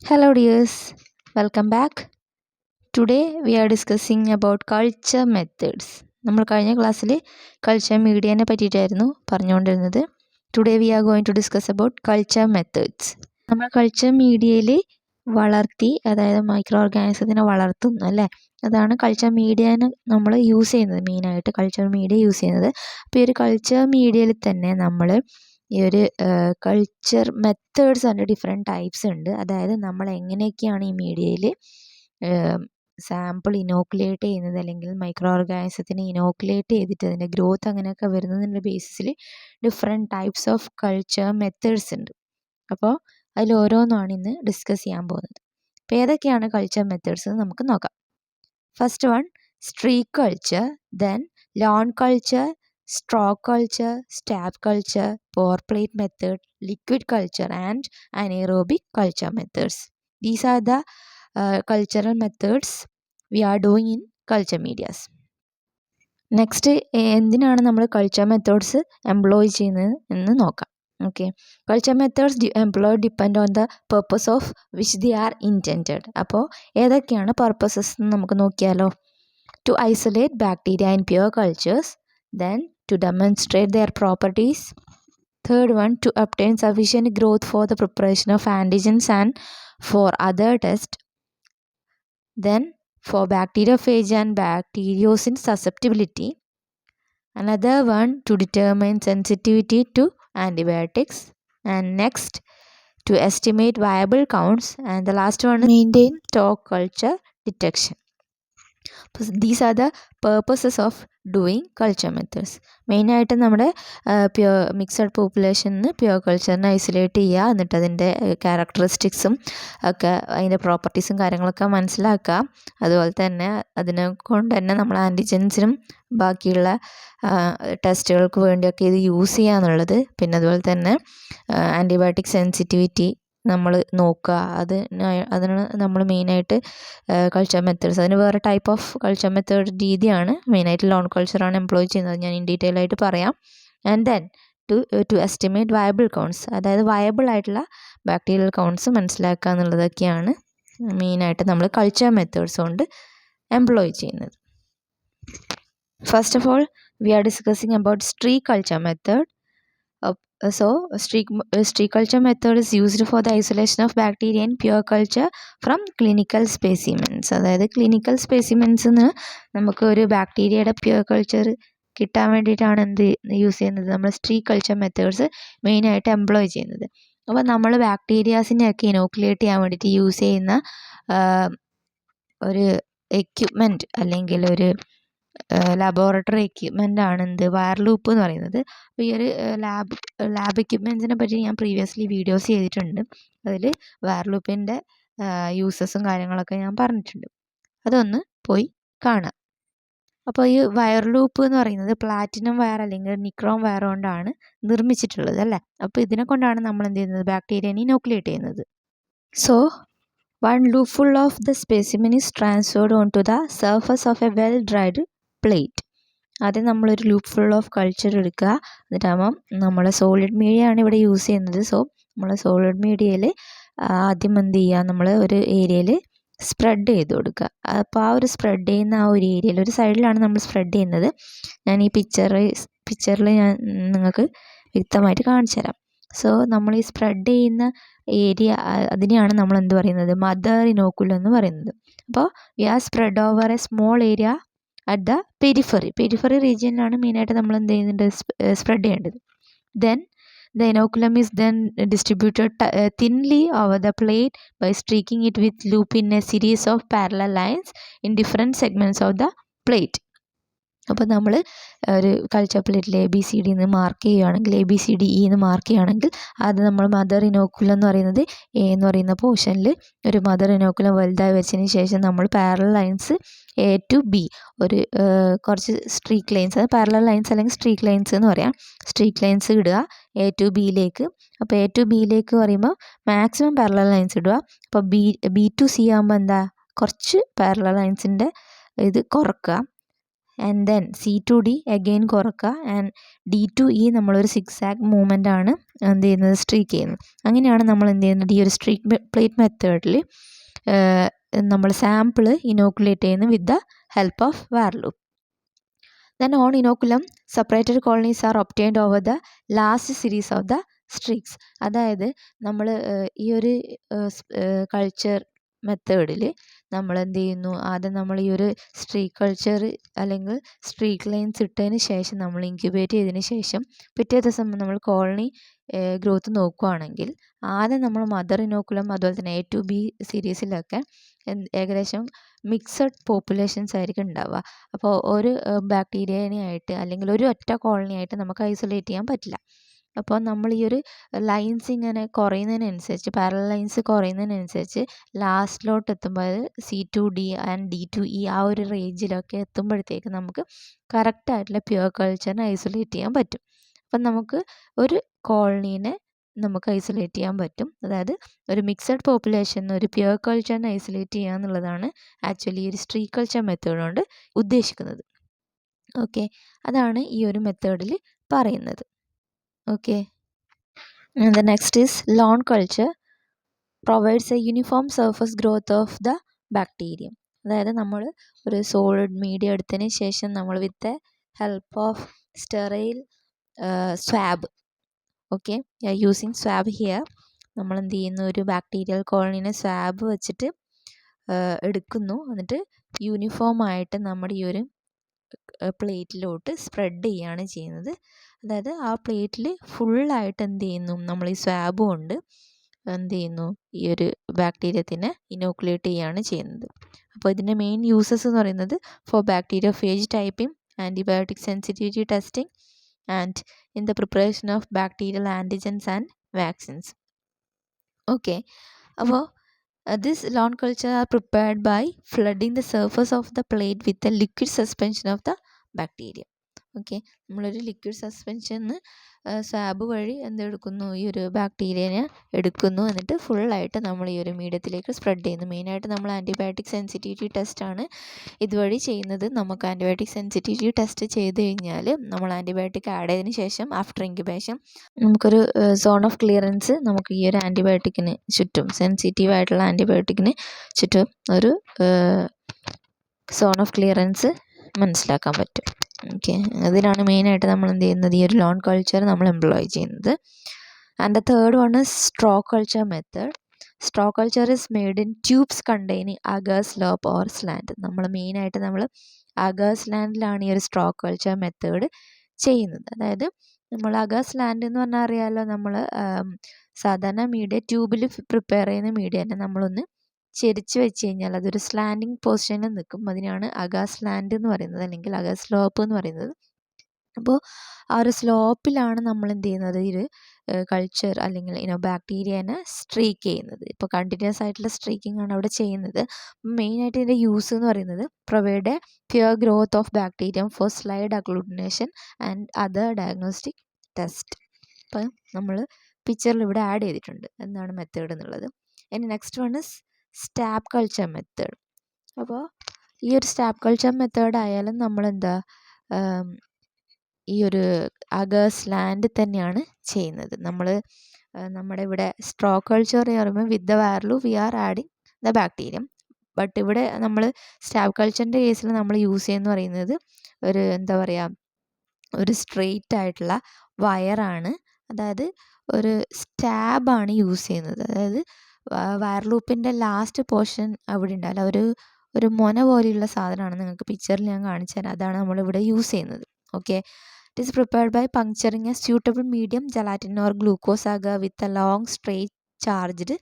Hello dears, welcome back. Today we are discussing about culture methods. നമ്മൾ കഴിഞ്ഞ ക്ലാസ്സിൽ culture മീഡിയനെ പറ്റിയിട്ടായിരുന്നു പറഞ്ഞുകൊണ്ടിരുന്നത്. Today we are going to discuss about culture methods. നമ്മൾ കൾച്ചർ മീഡിയയിൽ വളർത്തി, അതായത് മൈക്രോ ഓർഗാനിസത്തിനെ വളർത്തുന്നു അല്ലേ, അതാണ് കൾച്ചർ മീഡിയനെ നമ്മൾ യൂസ് ചെയ്യുന്നത്, മെയിനായിട്ട് കൾച്ചർ മീഡിയ യൂസ് ചെയ്യുന്നത്. അപ്പോൾ ഈ ഒരു കൾച്ചർ മീഡിയയിൽ തന്നെ നമ്മൾ ഈ ഒരു കൾച്ചർ മെത്തേഡ്സ് ഉണ്ട്, ഡിഫറെൻറ്റ് ടൈപ്സ് ഉണ്ട്. അതായത് നമ്മൾ എങ്ങനെയൊക്കെയാണ് ഈ മീഡിയയിൽ സാമ്പിൾ ഇനോക്കുലേറ്റ് ചെയ്യുന്നത്, അല്ലെങ്കിൽ മൈക്രോ ഓർഗാനിസത്തിനെ ഇനോക്കുലേറ്റ് ചെയ്തിട്ട് അതിൻ്റെ ഗ്രോത്ത് അങ്ങനെയൊക്കെ വരുന്നതിൻ്റെ ബേസിസിൽ different types of culture methods ഉണ്ട്. അപ്പോൾ അതിൽ ഓരോന്നാണ് ഇന്ന് ഡിസ്കസ് ചെയ്യാൻ പോകുന്നത്. അപ്പോൾ ഏതൊക്കെയാണ് കൾച്ചർ മെത്തേഡ്സ് എന്ന് നമുക്ക് നോക്കാം. First one, streak culture, then loan culture, straw culture, stab culture, pour plate method, liquid culture and anaerobic culture methods. These are the cultural methods we are doing in culture medias. Next എന്തിനാണ് നമ്മൾ culture methods employ ചെയ്യുന്നത് എന്ന് നോക്കാം. Okay, culture methods employ depend on the purpose of which they are intended. അപ്പോൾ ഏതൊക്കെയാണ് purposes എന്ന് നമുക്ക് നോക്കിയാലോ. To isolate bacteria in pure cultures, then to demonstrate their properties. Third one, to obtain sufficient growth for the preparation of antigens and for other tests. Then for bacteriophage and bacteriocin susceptibility. Another one, to determine sensitivity to antibiotics. And next, to estimate viable counts. And the last one, maintain stock culture detection. These are the purposes of doing culture methods. മെയിനായിട്ട് നമ്മുടെ pure mixed പോപ്പുലേഷനിൽ pure കൾച്ചറിനെ isolate ചെയ്യുക, എന്നിട്ട് അതിൻ്റെ ക്യാരക്ടറിസ്റ്റിക്സും ഒക്കെ അതിൻ്റെ പ്രോപ്പർട്ടീസും കാര്യങ്ങളൊക്കെ മനസ്സിലാക്കുക. അതുപോലെ തന്നെ അതിനെ കൊണ്ട് തന്നെ നമ്മൾ ആൻറ്റിജൻസിനും ബാക്കിയുള്ള ടെസ്റ്റുകൾക്ക് വേണ്ടിയൊക്കെ ഇത് യൂസ് ചെയ്യുക എന്നുള്ളത്. പിന്നെ അതുപോലെ തന്നെ ആൻറ്റിബയോട്ടിക് സെൻസിറ്റിവിറ്റി നമ്മൾ നോക്കുക. അതിനാണ് നമ്മൾ മെയിനായിട്ട് കൾച്ചർ മെത്തേഡ്സ്. അതിന് വേറെ ടൈപ്പ് ഓഫ് കൾച്ചർ മെത്തേഡ് രീതിയാണ്, മെയിനായിട്ട് ലോൺ കൾച്ചറാണ് എംപ്ലോയ് ചെയ്യുന്നത്. ഞാൻ ഇൻ ഡീറ്റെയിൽ ആയിട്ട് പറയാം. And then to estimate viable counts, അതായത് വയബിൾ ആയിട്ടുള്ള ബാക്ടീരിയൽ കൗണ്ട്സ് മനസ്സിലാക്കുക എന്നുള്ളതൊക്കെയാണ് മെയിനായിട്ട് നമ്മൾ കൾച്ചർ മെത്തേഡ്സ് കൊണ്ട് എംപ്ലോയ് ചെയ്യുന്നത്. First of all we are discussing about streak culture method. So, streak culture method is used for the isolation of bacteria in pure culture from clinical specimens. അതായത് clinical സ്പെസിമെൻസിന് നമുക്ക് ഒരു ബാക്ടീരിയയുടെ pure culture കിട്ടാൻ വേണ്ടിയിട്ടാണ് എന്ത് use ചെയ്യുന്നത്, നമ്മൾ streak culture methods മെയിനായിട്ട് എംപ്ലോയ് ചെയ്യുന്നത്. അപ്പോൾ നമ്മൾ ബാക്ടീരിയാസിനെയൊക്കെ ഇനോക്കുലേറ്റ് ചെയ്യാൻ വേണ്ടിയിട്ട് യൂസ് ചെയ്യുന്ന ഒരു എക്യുപ്മെൻറ്റ് അല്ലെങ്കിൽ ഒരു ലബോറട്ടറി എക്യുപ്മെൻ്റ് ആണ് എന്ത്, വയർ ലൂപ്പ് എന്ന് പറയുന്നത്. അപ്പോൾ ഈ ഒരു ലാബ് എക്യുപ്മെൻറ്റ്സിനെ പറ്റി ഞാൻ പ്രീവിയസ്ലി വീഡിയോസ് ചെയ്തിട്ടുണ്ട്. അതിൽ വയർ ലൂപ്പിൻ്റെ യൂസസും കാര്യങ്ങളൊക്കെ ഞാൻ പറഞ്ഞിട്ടുണ്ട്, അതൊന്ന് പോയി കാണാം. അപ്പോൾ ഈ വയർ ലൂപ്പ് എന്ന് പറയുന്നത് പ്ലാറ്റിനം വയർ അല്ലെങ്കിൽ നിക്രോം വയർ കൊണ്ടാണ് നിർമ്മിച്ചിട്ടുള്ളത് അല്ലേ. അപ്പോൾ ഇതിനെ കൊണ്ടാണ് നമ്മൾ എന്ത് ചെയ്യുന്നത്, ബാക്ടീരിയനെ ഇനോക്കുലേറ്റ് ചെയ്യുന്നത്. So one loop full of the specimen is transferred onto the surface of a well dried plate. ആദ്യം നമ്മളൊരു ലൂപ്പ് ഫുൾ ഓഫ് കൾച്ചർ എടുക്കുക, എന്നിട്ടാകുമ്പം നമ്മൾ സോളിഡ് മീഡിയ ആണ് ഇവിടെ യൂസ് ചെയ്യുന്നത്. സോ നമ്മൾ സോളിഡ് മീഡിയയിൽ ആദ്യം എന്ത് ചെയ്യുക, നമ്മൾ ഒരു ഏരിയയിൽ സ്പ്രെഡ് ചെയ്ത് കൊടുക്കുക. അപ്പോൾ ആ ഒരു സ്പ്രെഡ് ചെയ്യുന്ന ആ ഒരു ഏരിയയിൽ ഒരു സൈഡിലാണ് നമ്മൾ സ്പ്രെഡ് ചെയ്യുന്നത്. ഞാൻ ഈ പിക്ചറിൽ ഞാൻ നിങ്ങൾക്ക് വ്യക്തമായിട്ട് കാണിച്ചു തരാം. സോ നമ്മൾ ഈ സ്പ്രെഡ് ചെയ്യുന്ന ഏരിയ, അതിനെയാണ് നമ്മൾ എന്ത് പറയുന്നത്, മദർ ഇനോക്കുലം എന്ന് പറയുന്നത്. അപ്പോൾ we are spread over a small area at the periphery റീജിയനിലാണ് മെയിനായിട്ട് നമ്മൾ എന്ത് ചെയ്യുന്നുണ്ട്, സ്പ്രെഡ് ചെയ്യേണ്ടത്. Then the inoculum is then distributed thinly over the plate by streaking it with loop in a series of parallel lines in different segments of the plate. അപ്പോൾ നമ്മൾ ഒരു culture പ്ലേറ്റിൽ ABCD എന്ന് മാർക്ക് ചെയ്യുകയാണെങ്കിൽ, ABCDE എന്ന് mark ചെയ്യുകയാണെങ്കിൽ അത് നമ്മൾ മദർ ഇനോക്കുലം എന്ന് പറയുന്നത് എ എന്ന് പറയുന്ന പോർഷനിൽ ഒരു മദർ ഇനോക്കുലം വലുതായി വെച്ചതിന് ശേഷം നമ്മൾ parallel lines A to B, ഒരു കുറച്ച് സ്ട്രീക്ക് ലൈൻസ്, അത് പാരലൽ ലൈൻസ് അല്ലെങ്കിൽ സ്ട്രീക്ക് ലൈൻസ് എന്ന് പറയാം. സ്ട്രീക്ക് ലൈൻസ് ഇടുക A to Bയിലേക്ക്. അപ്പോൾ A to Bയിലേക്ക് പറയുമ്പോൾ മാക്സിമം പാരലൽ ലൈൻസ് ഇടുക. അപ്പോൾ B to C ആകുമ്പോൾ എന്താ, കുറച്ച് പാരലൽ ലൈൻസിൻ്റെ ഇത് കുറക്കുക. ആൻഡ് ദെൻ C/D അഗെയിൻ കുറക്കുക ആൻഡ് D/E നമ്മളൊരു സിക്സാക് മൂവ്മെൻ്റ് ആണ് എന്ത് ചെയ്യുന്നത്, സ്ട്രീക്ക് ചെയ്യുന്നത്. അങ്ങനെയാണ് നമ്മൾ എന്ത് ചെയ്യുന്നത്, ഈ ഒരു സ്ട്രീക്ക് പ്ലേറ്റ് മെത്തേഡിൽ നമ്മൾ സാമ്പിൾ ഇനോക്കുലേറ്റ് ചെയ്യുന്നത് വിത്ത് the help of wire loop. Then on inoculum, separated colonies are obtained over the last series of the streaks. അതായത് നമ്മൾ ഈ ഒരു കൾച്ചർ മെത്തേഡിൽ നമ്മൾ എന്ത് ചെയ്യുന്നു, ആദ്യം നമ്മൾ ഈ ഒരു സ്ട്രീക്ക് കൾച്ചർ അല്ലെങ്കിൽ സ്ട്രീക്ക് ലൈൻസ് ഇട്ടതിന് ശേഷം നമ്മൾ ഇൻക്യുബേറ്റ് ചെയ്തതിന് ശേഷം പിറ്റേ ദിവസം നമ്മൾ കോളനി ഗ്രോത്ത് നോക്കുകയാണെങ്കിൽ ആദ്യം നമ്മൾ മദർ ഇനോക്കുലം അതുപോലെ തന്നെ A to B സീരീസിലൊക്കെ ഏകദേശം മിക്സഡ് പോപ്പുലേഷൻസ് ആയിരിക്കും ഉണ്ടാവുക. അപ്പോൾ ഒരു ബാക്ടീരിയനെ ആയിട്ട് അല്ലെങ്കിൽ ഒരു ഒറ്റ കോളനി ആയിട്ട് നമുക്ക് ഐസൊലേറ്റ് ചെയ്യാൻ പറ്റില്ല. അപ്പോൾ നമ്മൾ ഈ ഒരു ലൈൻസ് ഇങ്ങനെ കുറയുന്നതിനനുസരിച്ച്, പാരലൽ ലൈൻസ് കുറയുന്നതിനനുസരിച്ച് ലാസ്റ്റിലോട്ട് എത്തുമ്പോൾ അത് C/D ആൻഡ് D/E ആ ഒരു റേഞ്ചിലൊക്കെ എത്തുമ്പോഴത്തേക്ക് നമുക്ക് കറക്റ്റായിട്ടുള്ള പ്യുവർ കൾച്ചറിനെ ഐസൊലേറ്റ് ചെയ്യാൻ പറ്റും. അപ്പം നമുക്ക് ഒരു കോളനീനെ നമുക്ക് ഐസൊലേറ്റ് ചെയ്യാൻ പറ്റും. അതായത് ഒരു മിക്സഡ് പോപ്പുലേഷന് ഒരു പ്യുവർ കൾച്ചറിനെ ഐസൊലേറ്റ് ചെയ്യുക എന്നുള്ളതാണ് ആക്ച്വലി ഒരു സ്ട്രീക്ക് കൾച്ചർ മെത്തേഡ് കൊണ്ട് ഉദ്ദേശിക്കുന്നത്. ഓക്കെ, അതാണ് ഈ ഒരു മെത്തേഡിൽ പറയുന്നത്. Okay, the next is lawn culture provides a uniform surface growth of the bacterium. അതായത് നമ്മൾ ഒരു സോളിഡ് മീഡിയ എടുത്തതിന് ശേഷം നമ്മൾ with help of sterile swab, okay using swab here, നമ്മൾ എന്ത് ചെയ്യുന്നു, ഒരു ബാക്ടീരിയൽ കോളനീനെ സ്വാബ് വെച്ചിട്ട് എടുക്കുന്നു. എന്നിട്ട് യൂണിഫോം ആയിട്ട് നമ്മുടെ ഈ ഒരു പ്ലേറ്റിലോട്ട് സ്പ്രെഡ് ചെയ്യുകയാണ് ചെയ്യുന്നത്. അതായത് ആ പ്ലേറ്റിൽ ഫുള്ളായിട്ട് എന്ത് ചെയ്യുന്നു, നമ്മൾ ഈ സ്വാബ് കൊണ്ട് എന്ത് ചെയ്യുന്നു, ഈ ഒരു ബാക്ടീരിയത്തിനെ ഇനോക്കുലേറ്റ് ചെയ്യുകയാണ് ചെയ്യുന്നത്. അപ്പോൾ ഇതിൻ്റെ മെയിൻ യൂസസ് എന്ന് പറയുന്നത് for bacteria phage typing, antibiotic sensitivity testing and in the preparation of bacterial antigens and vaccines. Okay, അപ്പോൾ this lawn culture are prepared by flooding the surface of the plate with a liquid suspension of the bacteria. Okay, നമ്മളൊരു liquid സസ്പെൻഷന് swab വഴി എന്തെടുക്കുന്നു, ഈ ഒരു ബാക്ടീരിയനെ എടുക്കുന്നു. എന്നിട്ട് ഫുള്ളായിട്ട് നമ്മൾ ഈ ഒരു മീഡിയത്തിലേക്ക് സ്പ്രെഡ് ചെയ്യുന്നു. മെയിനായിട്ട് നമ്മൾ ആൻറ്റിബയോട്ടിക് സെൻസിറ്റിവിറ്റി ടെസ്റ്റാണ് ഇതുവഴി ചെയ്യുന്നത്. നമുക്ക് ആൻറ്റിബയോട്ടിക് സെൻസിറ്റിവിറ്റി ടെസ്റ്റ് ചെയ്ത് കഴിഞ്ഞാൽ നമ്മൾ ആൻറ്റിബയോട്ടിക് ആഡ് ചെയ്തതിന് ശേഷം ആഫ്റ്റർ ഇൻക്യുബേഷൻ നമുക്കൊരു സോൺ ഓഫ് ക്ലിയറൻസ് നമുക്ക് ഈ ഒരു ആൻറ്റിബയോട്ടിക്കിന് ചുറ്റും, സെൻസിറ്റീവ് ആയിട്ടുള്ള ആൻറ്റിബയോട്ടിക്കിന് ചുറ്റും ഒരു സോൺ ഓഫ് ക്ലിയറൻസ് മനസ്സിലാക്കാൻ പറ്റും. ഓക്കെ, അതിനാണ് മെയിനായിട്ട് നമ്മൾ എന്ത് ചെയ്യുന്നത്, ഈ ഒരു ലോൺ കൾച്ചർ നമ്മൾ എംപ്ലോയ് ചെയ്യുന്നത്. And the third one is straw culture method. Straw culture is made in tubes containing agar slope or slant. നമ്മൾ മെയിനായിട്ട് നമ്മൾ അഗർ സ്ലാൻഡിലാണ് ഈ ഒരു സ്ട്രോ കൾച്ചർ മെത്തേഡ് ചെയ്യുന്നത്. അതായത് നമ്മൾ അഗർ സ്ലാൻഡ് എന്ന് പറഞ്ഞാൽ അറിയാമല്ലോ, നമ്മൾ സാധാരണ മീഡിയ ട്യൂബിൽ പ്രിപ്പയർ ചെയ്യുന്ന മീഡിയ തന്നെ നമ്മളൊന്ന് ചെരിച്ച് വെച്ച് കഴിഞ്ഞാൽ അതൊരു സ്ലാൻഡിങ് പൊസിഷനിൽ നിൽക്കും. അതിനാണ് അഗാർ സ്ലാൻഡ് എന്ന് പറയുന്നത്, അല്ലെങ്കിൽ അഗാർ സ്ലോപ്പ് എന്ന് പറയുന്നത്. അപ്പോൾ ആ ഒരു സ്ലോപ്പിലാണ് നമ്മൾ എന്ത് ചെയ്യുന്നത്, ഈ ഒരു കൾച്ചർ അല്ലെങ്കിൽ ബാക്ടീരിയനെ സ്ട്രീക്ക് ചെയ്യുന്നത്. ഇപ്പോൾ കണ്ടിന്യൂസ് ആയിട്ടുള്ള സ്ട്രീക്കിംഗ് ആണ് അവിടെ ചെയ്യുന്നത്. മെയിനായിട്ട് ഇതിൻ്റെ യൂസ് എന്ന് പറയുന്നത് provide a pure growth of bacterium for slide agglutination and other diagnostic test. അപ്പം നമ്മൾ പിക്ചറിൽ ഇവിടെ ആഡ് ചെയ്തിട്ടുണ്ട് എന്താണ് മെത്തേഡ് എന്നുള്ളത്. ഇനി next one is stab culture method. അപ്പോൾ ഈ ഒരു സ്റ്റാബ് കൾച്ചർ മെത്തേഡ് ആയാലും നമ്മളെന്താ ഈ ഒരു അഗർ സ്ലാൻഡ് തന്നെയാണ് ചെയ്യുന്നത്. നമ്മൾ നമ്മുടെ ഇവിടെ സ്ട്രോ കൾച്ചർ പറയുമ്പോൾ with the wire loop we are adding the bacterium. But ഇവിടെ നമ്മൾ സ്റ്റാബ് കൾച്ചറിൻ്റെ കേസിൽ നമ്മൾ യൂസ് ചെയ്യുന്നത് പറയുന്നത് ഒരു എന്താ പറയുക, ഒരു സ്ട്രെയിറ്റ് ആയിട്ടുള്ള വയറാണ്. അതായത് ഒരു സ്റ്റാബാണ് യൂസ് ചെയ്യുന്നത്. അതായത് വയർ ലൂപ്പിൻ്റെ ലാസ്റ്റ് പോർഷൻ അവിടെ ഉണ്ടാവില്ല, ഒരു മൊന പോലെയുള്ള സാധനമാണ്. നിങ്ങൾക്ക് പിക്ചറിൽ ഞാൻ കാണിച്ചു തരാം. അതാണ് നമ്മളിവിടെ യൂസ് ചെയ്യുന്നത്. Okay, it is prepared by puncturing a suitable medium gelatin or glucose agar with a long straight charged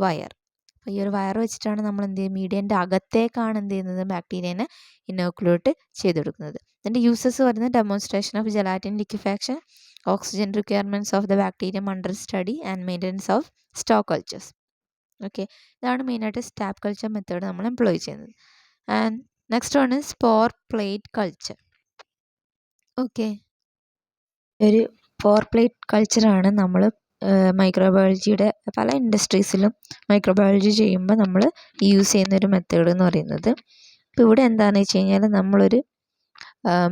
wire. അപ്പോൾ ഈ ഒരു വയർ വെച്ചിട്ടാണ് നമ്മൾ എന്ത് ചെയ്യുക, മീഡിയൻ്റെ അകത്തേക്കാണ് എന്ത് ചെയ്യുന്നത്, ബാക്ടീരിയനെ ഇനോക്കുലേറ്റ് ചെയ്തെടുക്കുന്നത്. ഇതിൻ്റെ യൂസസ് പറയുന്നത് demonstration of gelatin liquefaction, oxygen requirements of the bacterium under study and maintenance of stock cultures. Okay, ഇതാണ് മെയിനായിട്ട് സ്റ്റാബ് കൾച്ചർ മെത്തേഡ് നമ്മൾ എംപ്ലോയ് ചെയ്യുന്നത്. And next one is pour plate culture. Okay, ഒരു pour plate കൾച്ചറാണ് നമ്മൾ മൈക്രോബയോളജിയുടെ പല ഇൻഡസ്ട്രീസിലും microbiology ചെയ്യുമ്പോൾ നമ്മൾ use ചെയ്യുന്ന ഒരു മെത്തേഡ് എന്ന് പറയുന്നത്. ഇപ്പോൾ ഇവിടെ എന്താണെന്ന് വെച്ച് കഴിഞ്ഞാൽ നമ്മളൊരു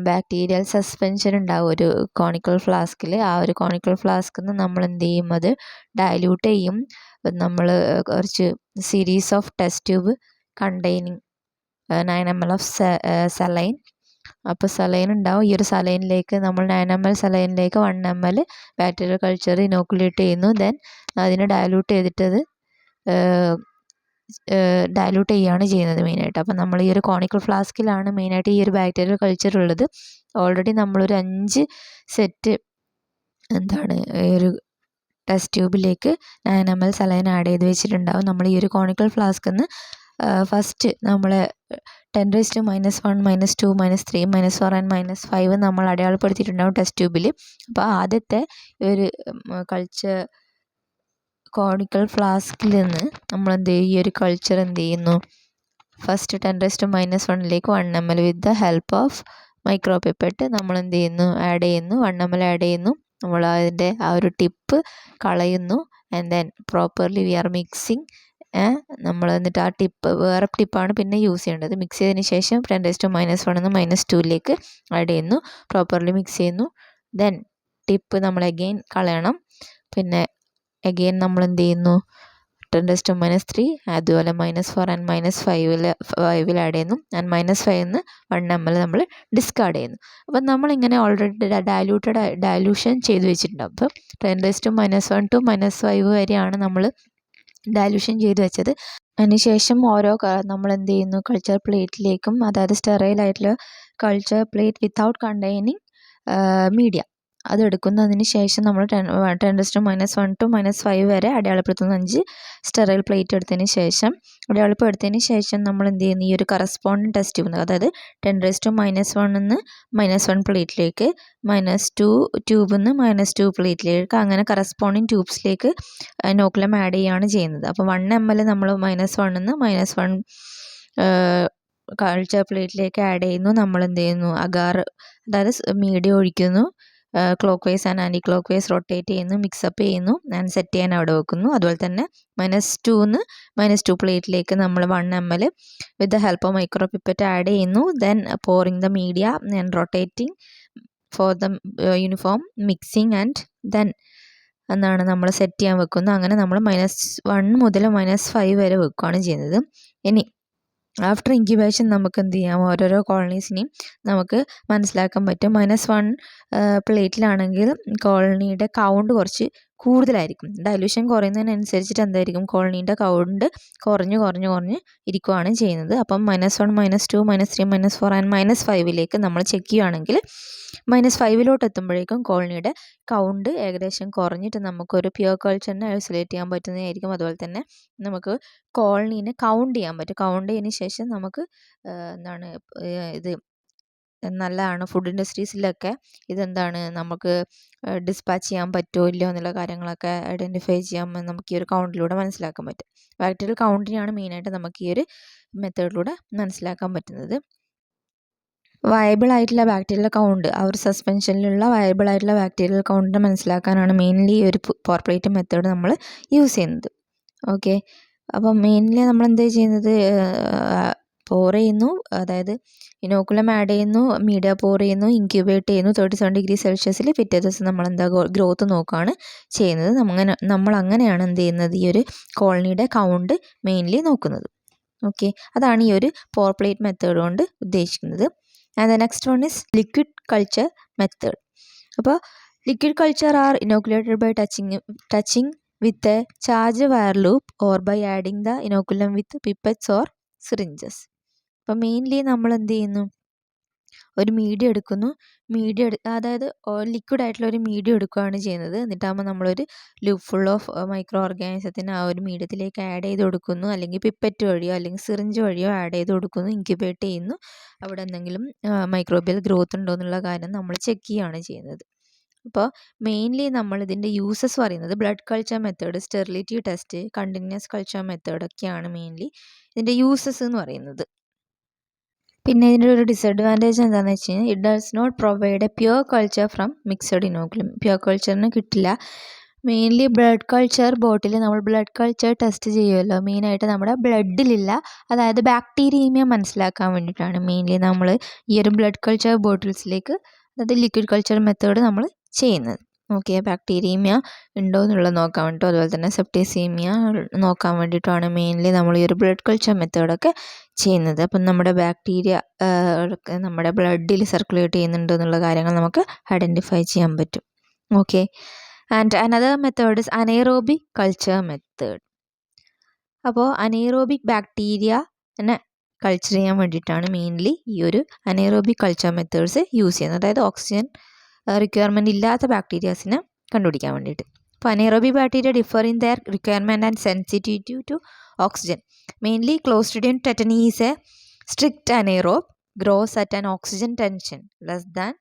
ബാക്ടീരിയൽ സസ്പെൻഷൻ ഉണ്ടാവും ഒരു കോണിക്കൽ ഫ്ലാസ്കിൽ. ആ ഒരു കോണിക്കൽ ഫ്ലാസ്കിൽ നിന്ന് നമ്മൾ എന്ത് ചെയ്യും, അത് ഡയല്യൂട്ട് ചെയ്യും. നമ്മൾ കുറച്ച് series of test tube containing 9 ml of saline. അപ്പോൾ സലൈൻ ഉണ്ടാവും. ഈ ഒരു സലൈനിലേക്ക് നമ്മൾ 9 ml സലൈനിലേക്ക് 1 ml bacterial culture inoculate ചെയ്യുന്നു. ദെൻ അതിനെ ഡയലൂട്ട് ചെയ്തിട്ടത് ഡയലൂട്ട് ചെയ്യുകയാണ് ചെയ്യുന്നത് മെയിനായിട്ട്. അപ്പം നമ്മൾ ഈ ഒരു കോണിക്കൽ ഫ്ലാസ്കിലാണ് മെയിനായിട്ട് ഈ ഒരു ബാക്ടീരിയൽ കൾച്ചർ ഉള്ളത്. ഓൾറെഡി നമ്മളൊരു 5 സെറ്റ് ഈ ഒരു ടെസ്റ്റ് ട്യൂബിലേക്ക് 9 ml സലൈൻ ആഡ് ചെയ്ത് വെച്ചിട്ടുണ്ടാവും. നമ്മൾ ഈ ഒരു കോണിക്കൽ ഫ്ലാസ്കിൽ നിന്ന് ഫസ്റ്റ് നമ്മൾ 10⁻⁻1 -2 -3 -4 ആൻഡ് -5 നമ്മൾ അടയാളപ്പെടുത്തിയിട്ടുണ്ടാവും ടെസ്റ്റ് ട്യൂബിൽ. അപ്പോൾ ആദ്യത്തെ ഒരു കൾച്ചർ കോണിക്കൽ ഫ്ലാസ്കിൽ നിന്ന് നമ്മൾ ഈ ഒരു കൾച്ചർ എന്ത് ചെയ്യുന്നു, ഫസ്റ്റ് 10⁻⁻1ലേക്ക് 1 ml with the help of micropipette നമ്മൾ എന്ത് ചെയ്യുന്നു, ആഡ് ചെയ്യുന്നു. 1 ml ആഡ് ചെയ്യുന്നു. നമ്മൾ അതിൻ്റെ ആ ഒരു ടിപ്പ് കളയുന്നു. And then properly we are mixing. നമ്മൾ എന്നിട്ട് ആ ടിപ്പ് വേറെ ടിപ്പാണ് പിന്നെ യൂസ് ചെയ്യേണ്ടത്. മിക്സ് ചെയ്തതിന് ശേഷം 10⁻⁻1 നിന്ന് -2ലേക്ക് ആഡ് ചെയ്യുന്നു. പ്രോപ്പർലി മിക്സ് ചെയ്യുന്നു. ദെൻ ടിപ്പ് നമ്മൾ അഗെയിൻ കളയണം. പിന്നെ അഗെയിൻ നമ്മൾ എന്ത് ചെയ്യുന്നു, 10⁻⁻3 അതുപോലെ -4 ആൻഡ് -5 ആഡ് ചെയ്യുന്നു. ആൻഡ് -5 നിന്ന് 1 ml നമ്മൾ ഡിസ്കാർഡ് ചെയ്യുന്നു. അപ്പം നമ്മളിങ്ങനെ ഓൾറെഡി ഡയലൂഷൻ ചെയ്ത് വെച്ചിട്ടുണ്ടാവും. അപ്പം 10⁻⁻1 to -5 വരെയാണ് നമ്മൾ ഡയലൂഷൻ ചെയ്ത് വെച്ചത്. അതിനുശേഷം ഓരോ നമ്മൾ എന്ത് ചെയ്യുന്നു, കൾച്ചർ പ്ലേറ്റിലേക്കും, അതായത് സ്റ്റെറൈൽ ആയിട്ടുള്ള culture plate without containing media അതെടുക്കുന്നതിന് ശേഷം നമ്മൾ 10⁻⁻1 to -5 വരെ അടയാളപ്പെടുത്തുന്ന 5 സ്റ്റെറൈൽ പ്ലേറ്റ് എടുത്തതിന് ശേഷം നമ്മൾ എന്ത് ചെയ്യുന്നു, ഈ ഒരു കറസ്പോണ്ടിങ് ടെസ്റ്റ് ട്യൂബ്, അതായത് 10⁻⁻1 നിന്ന് -1 പ്ലേറ്റിലേക്ക്, -2 ട്യൂബിൽ നിന്ന് -2 പ്ലേറ്റിലേക്ക്, അങ്ങനെ കറസ്പോണ്ടിങ് ട്യൂബ്സിലേക്ക് ഇനോക്കുലം ആഡ് ചെയ്യുകയാണ് ചെയ്യുന്നത്. അപ്പോൾ 1 ml നമ്മൾ -1 നിന്ന് -1 കൾച്ചർ പ്ലേറ്റിലേക്ക് ആഡ് ചെയ്യുന്നു. നമ്മൾ എന്ത് ചെയ്യുന്നു, അഗാർ അതായത് മീഡിയ ഒഴിക്കുന്നു. Clockwise and anti clockwise rotate ചെയ്യുന്നു, മിക്സപ്പ് ചെയ്യുന്നു, ആൻഡ് സെറ്റ് ചെയ്യാൻ അവിടെ വെക്കുന്നു. അതുപോലെ തന്നെ -2 നിന്ന് -2 പ്ലേറ്റിലേക്ക് നമ്മൾ 1 ml with the help of micropipette add ചെയ്യുന്നു. Then pouring the media and rotating for the uniform mixing and then എന്നാണ് നമ്മൾ സെറ്റ് ചെയ്യാൻ വെക്കുന്നു. അങ്ങനെ നമ്മൾ -1 മുതൽ -5 വരെ വെക്കുകയാണ് ചെയ്യുന്നത്. ഇനി ആഫ്റ്റർ ഇൻക്യുബേഷൻ നമുക്ക് എന്ത് ചെയ്യാം, ഓരോരോ കോളനീസിനെയും നമുക്ക് മനസ്സിലാക്കാൻ പറ്റും. -1 പ്ലേറ്റിലാണെങ്കിൽ കോളനിയുടെ കൗണ്ട് കുറച്ച് കൂടുതലായിരിക്കും. ഡയലൂഷൻ കുറയുന്നതിനനുസരിച്ചിട്ട് എന്തായിരിക്കും, കോളനീൻ്റെ കൗണ്ട് കുറഞ്ഞ് ഇരിക്കുകയാണ് ചെയ്യുന്നത്. അപ്പം -1 -2 -3 -4 ആൻഡ് -5ലേക്ക് നമ്മൾ ചെക്ക് ചെയ്യുകയാണെങ്കിൽ -5 എത്തുമ്പോഴേക്കും കോളനിയുടെ കൗണ്ട് ഏകദേശം കുറഞ്ഞിട്ട് നമുക്കൊരു പ്യുവർ കൾച്ചറിനെ ഐസൊലേറ്റ് ചെയ്യാൻ പറ്റുന്നതായിരിക്കും. അതുപോലെ തന്നെ നമുക്ക് കോളനീനെ കൗണ്ട് ചെയ്യാൻ പറ്റും. കൗണ്ട് ചെയ്തതിന് ശേഷം നമുക്ക് ഇത് നല്ലതാണ്. ഫുഡ് ഇൻഡസ്ട്രീസിലൊക്കെ ഇതെന്താണ് നമുക്ക് ഡിസ്പാച്ച് ചെയ്യാൻ പറ്റുമോ ഇല്ലയോ എന്നുള്ള കാര്യങ്ങളൊക്കെ ഐഡൻറ്റിഫൈ ചെയ്യാൻ നമുക്ക് ഈ ഒരു കൗണ്ടിലൂടെ മനസ്സിലാക്കാൻ പറ്റും. ബാക്ടീരിയൽ കൗണ്ടിനെയാണ് മെയിനായിട്ട് നമുക്ക് ഈ ഒരു മെത്തേഡിലൂടെ മനസ്സിലാക്കാൻ പറ്റുന്നത്. വയബിൾ ആയിട്ടുള്ള ബാക്ടീരിയൽ കൗണ്ട്, ആ ഒരു സസ്പെൻഷനിലുള്ള വയബിൾ ആയിട്ടുള്ള ബാക്ടീരിയൽ കൗണ്ടിനെ മനസ്സിലാക്കാനാണ് മെയിൻലി ഈ ഒരു പോർ പ്ലേറ്റ് മെത്തേഡ് നമ്മൾ യൂസ് ചെയ്യുന്നത്. ഓക്കെ, അപ്പം മെയിൻലി നമ്മൾ എന്താ ചെയ്യുന്നത്, പോർ ചെയ്യുന്നു, അതായത് ഇനോക്കുലം ആഡ് ചെയ്യുന്നു, മീഡിയ പോർ ചെയ്യുന്നു, ഇൻക്യുബേറ്റ് ചെയ്യുന്നു 37°C. പിറ്റേ ദിവസം നമ്മൾ ഗ്രോത്ത് നോക്കുകയാണ് ചെയ്യുന്നത്. നമ്മൾ അങ്ങനെയാണ് എന്ത് ചെയ്യുന്നത്, ഈ ഒരു കോളനിയുടെ കൗണ്ട് മെയിൻലി നോക്കുന്നത്. ഓക്കെ, അതാണ് ഈ ഒരു പോർ പ്ലേറ്റ് മെത്തേഡ് കൊണ്ട് ഉദ്ദേശിക്കുന്നത്. And the next one is liquid culture method. അപ്പോൾ liquid culture are inoculated by touching with a charge wire loop or by adding the inoculum with pipettes or syringes. അപ്പോൾ mainly നമ്മൾ എന്ത് ചെയ്യുന്നു, ഒരു media എടുക്കുന്നു, അതായത് ലിക്വിഡ് ആയിട്ടുള്ള ഒരു മീഡിയ എടുക്കുകയാണ് ചെയ്യുന്നത്. എന്നിട്ടാകുമ്പോൾ നമ്മളൊരു ലൂപ്പ് ഫുൾ ഓഫ് മൈക്രോ ഓർഗാനിസത്തിന് ആ ഒരു മീഡിയത്തിലേക്ക് ആഡ് ചെയ്ത് കൊടുക്കുന്നു, അല്ലെങ്കിൽ പിപ്പറ്റ് വഴിയോ അല്ലെങ്കിൽ സിറിഞ്ച് വഴിയോ ആഡ് ചെയ്ത് കൊടുക്കുന്നു, ഇൻക്യുബേറ്റ് ചെയ്യുന്നു. അവിടെ എന്തെങ്കിലും മൈക്രോബിയൽ ഗ്രോത്ത് ഉണ്ടോ എന്നുള്ള കാര്യം നമ്മൾ ചെക്ക് ചെയ്യുകയാണ് ചെയ്യുന്നത്. അപ്പോൾ മെയിൻലി നമ്മൾ ഇതിൻ്റെ യൂസസ് പറയുന്നത് blood culture method, sterility test, continuous culture മെത്തേഡൊക്കെയാണ് മെയിൻലി ഇതിൻ്റെ യൂസസ് എന്ന് പറയുന്നത്. പിന്നെ ഇതിൻ്റെ ഒരു ഡിസഡ്വാൻറ്റേജ് എന്താണെന്ന് വെച്ച് കഴിഞ്ഞാൽ it does not provide a pure culture from mixed inoculum. Pure കൾച്ചറിന് കിട്ടില്ല. മെയിൻലി ബ്ലഡ് കൾച്ചർ ബോട്ടിൽ നമ്മൾ ബ്ലഡ് കൾച്ചർ ടെസ്റ്റ് ചെയ്യുമല്ലോ, മെയിനായിട്ട് നമ്മുടെ ബ്ലഡിലില്ല, അതായത് ബാക്ടീരിയമ മനസ്സിലാക്കാൻ വേണ്ടിയിട്ടാണ് മെയിൻലി നമ്മൾ ഈ ഒരു ബ്ലഡ് കൾച്ചർ ബോട്ടിൽസിലേക്ക്, അതായത് ലിക്വിഡ് കൾച്ചർ മെത്തേഡ് നമ്മൾ ചെയ്യുന്നത്. ഓക്കെ, ബാക്ടീരിയമ ഉണ്ടോ എന്നുള്ളത് നോക്കാൻ വേണ്ടിയിട്ടും അതുപോലെ തന്നെ സെപ്റ്റിസീമിയ നോക്കാൻ വേണ്ടിയിട്ടുമാണ് മെയിൻലി നമ്മൾ ഈ ഒരു ബ്ലഡ് കൾച്ചർ മെത്തേഡൊക്കെ ചെയ്യുന്നത്. അപ്പം നമ്മുടെ ബാക്ടീരിയ നമ്മുടെ ബ്ലഡിൽ സർക്കുലേറ്റ് ചെയ്യുന്നുണ്ടോ എന്നുള്ള കാര്യങ്ങൾ നമുക്ക് ഐഡൻറ്റിഫൈ ചെയ്യാൻ പറ്റും. Okay, and another method is anaerobic culture method. അപ്പോൾ അനേറോബിക് ബാക്ടീരിയ എന്നെ കൾച്ചർ ചെയ്യാൻ വേണ്ടിയിട്ടാണ് മെയിൻലി ഈ ഒരു അനേറോബിക് കൾച്ചർ മെത്തേഡ്സ് യൂസ് ചെയ്യുന്നത്, അതായത് ഓക്സിജൻ റിക്വയർമെൻറ്റ് ഇല്ലാത്ത ബാക്ടീരിയാസിനെ കണ്ടുപിടിക്കാൻ വേണ്ടിയിട്ട്. അപ്പോൾ anaerobic bacteria differ in their requirement and sensitivity to oxygen. Mainly Clostridium tetani is a strict anaerobe, grows at an oxygen tension less than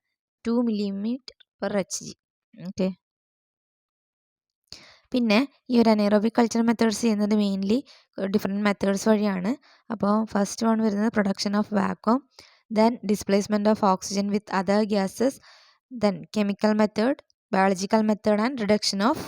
2 ml/Hg. Okay, പിന്നെ ഈ ഒരു anaerobic culture methods ചെയ്യുന്നത് mainly different methods വഴിയാണ്. അപ്പോൾ first one വരുന്നത് production of vacuum, then displacement of oxygen with other gases, then chemical method, biological method and reduction of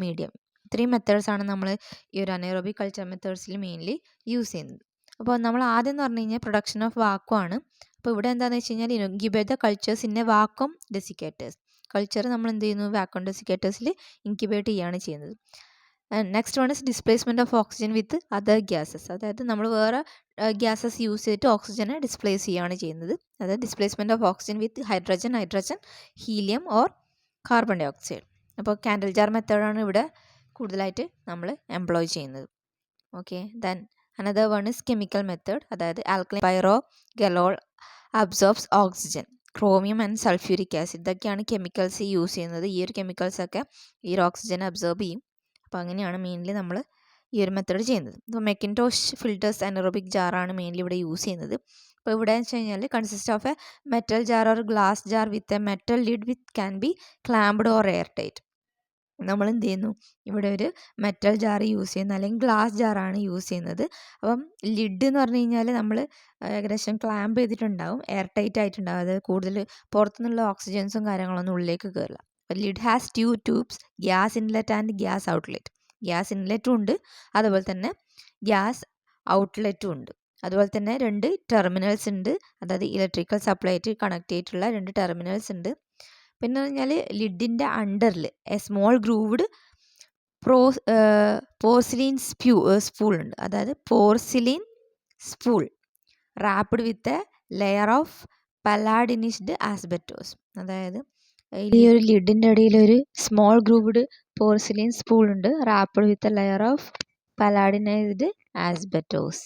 medium. 3 മെത്തേഡ്സാണ് നമ്മൾ ഈ ഒരു അനേറോബിക് കൾച്ചർ മെത്തേഡ്സിൽ മെയിൻലി യൂസ് ചെയ്യുന്നത്. അപ്പോൾ നമ്മൾ ആദ്യം എന്ന് പറഞ്ഞു കഴിഞ്ഞാൽ പ്രൊഡക്ഷൻ ഓഫ് വാക്വം ആണ്. അപ്പോൾ ഇവിടെ എന്താണെന്ന് വെച്ച് കഴിഞ്ഞാൽ incubate the cultures in a vacuum desiccators. Culture നമ്മൾ എന്ത് ചെയ്യുന്നു, വാക്വം ഡെസിക്കേറ്റേഴ്സിൽ ഇൻക്യുബേറ്റ് ചെയ്യുകയാണ് ചെയ്യുന്നത്. Next one is displacement of oxygen with other gases, അതായത് നമ്മൾ വേറെ ഗ്യാസസ് യൂസ് ചെയ്തിട്ട് ഓക്സിജനെ ഡിസ്പ്ലേസ് ചെയ്യുകയാണ് ചെയ്യുന്നത്. അതായത് displacement of oxygen with hydrogen, helium or carbon dioxide. അപ്പോൾ കാൻഡിൽ ജാർ മെത്തേഡാണ് ഇവിടെ കൂടുതലായിട്ട് നമ്മൾ എംപ്ലോയ് ചെയ്യുന്നത്. Okay, then another one is chemical method, അതായത് alkaline pyrogallol absorbs oxygen, chromium and sulphuric acid, ഇതൊക്കെയാണ് കെമിക്കൽസ് യൂസ് ചെയ്യുന്നത്. ഈ ഒരു കെമിക്കൽസൊക്കെ ഈ ഒരു ഓക്സിജൻ അബ്സോർബ് ചെയ്യും. അപ്പോൾ അങ്ങനെയാണ് മെയിൻലി നമ്മൾ ഈ ഒരു മെത്തേഡ് ചെയ്യുന്നത്. ഇപ്പോൾ മെക്കിൻടോഷ് ഫിൽറ്റേഴ്സ് അനറോബിക് ജാറാണ് മെയിൻലി ഇവിടെ യൂസ് ചെയ്യുന്നത്. അപ്പോൾ ഇവിടെ എന്ന് വെച്ച് കഴിഞ്ഞാൽ consist of a metal jar or glass jar with a metal lid with can be clamped or airtight. നമ്മൾ എന്ത് ചെയ്യുന്നു, ഇവിടെ ഒരു മെറ്റൽ ജാർ യൂസ് ചെയ്യുന്നത് അല്ലെങ്കിൽ ഗ്ലാസ് ജാറാണ് യൂസ് ചെയ്യുന്നത്. അപ്പം ലിഡ് എന്ന് പറഞ്ഞു കഴിഞ്ഞാൽ നമ്മൾ ഏകദേശം ക്ലാമ്പ് ചെയ്തിട്ടുണ്ടാവും, എയർ ടൈറ്റ് ആയിട്ടുണ്ടാവും, അത് കൂടുതൽ പുറത്തുനിന്നുള്ള ഓക്സിജൻസും കാര്യങ്ങളൊന്നും ഉള്ളിലേക്ക് കയറില്ല. അപ്പോൾ lid has 2 tubes, gas inlet and gas outlet. Gas ഇൻലെറ്റും ഉണ്ട്, അതുപോലെ തന്നെ ഗ്യാസ് ഔട്ട്ലെറ്റും ഉണ്ട്. അതുപോലെ തന്നെ 2 ടെർമിനൽസ് ഉണ്ട്, അതായത് ഇലക്ട്രിക്കൽ സപ്ലൈ ആയിട്ട് കണക്ട് ചെയ്തിട്ടുള്ള 2 ടെർമിനൽസ് ഉണ്ട്. പിന്നെ പറഞ്ഞാൽ ലിഡിൻ്റെ അണ്ടറിൽ a small grooved porcelain spool ഉണ്ട്, അതായത് porcelain spool wrapped with a layer of palladinised asbestos. അതായത് ഈ ഒരു ലിഡിൻ്റെ ഇടയിൽ ഒരു സ്മോൾ ഗ്രൂവ്ഡ് പോർസിലിൻ സ്പൂൾ ഉണ്ട്, wrapped with a layer of palladinised asbestos.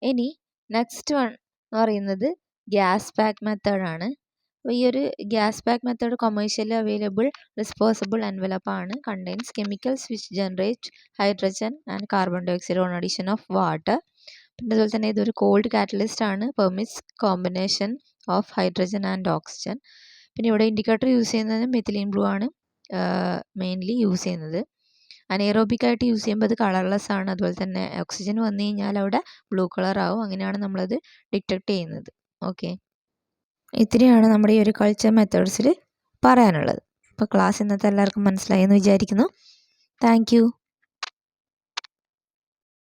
ഇനി നെക്സ്റ്റ് വൺ എന്ന് പറയുന്നത് ഗ്യാസ് പാക്ക് മെത്തേഡാണ്. അപ്പോൾ ഈ ഒരു gas pack method commercially available disposable എൻവലപ്പാണ്, contains chemicals which generate hydrogen and carbon dioxide on addition of water. പിന്നെ അതുപോലെ തന്നെ ഇതൊരു കോൾഡ് കാറ്റലിസ്റ്റ് ആണ്, permits combination of hydrogen and oxygen. പിന്നെ ഇവിടെ ഇൻഡിക്കേറ്റർ യൂസ് ചെയ്യുന്നത് മെത്തിലീൻ ബ്ലൂ ആണ് മെയിൻലി യൂസ് ചെയ്യുന്നത്. അനേറോബിക് ആയിട്ട് യൂസ് ചെയ്യുമ്പോൾ അത് കളർലെസ് ആണ്, അതുപോലെ തന്നെ ഓക്സിജൻ വന്നു കഴിഞ്ഞാൽ അവിടെ ബ്ലൂ കളർ ആവും, അങ്ങനെയാണ് നമ്മളത് ഡിറ്റക്ട് ചെയ്യുന്നത്. ഓക്കെ, ഇത്രയാണ് നമ്മുടെ ഈ ഒരു കൾച്ചർ മെത്തേഡ്സിൽ പറയാനുള്ളത്. അപ്പോൾ ക്ലാസ് ഇന്നത്തെ എല്ലാവർക്കും മനസ്സിലായി എന്ന് വിചാരിക്കുന്നു. Thank you.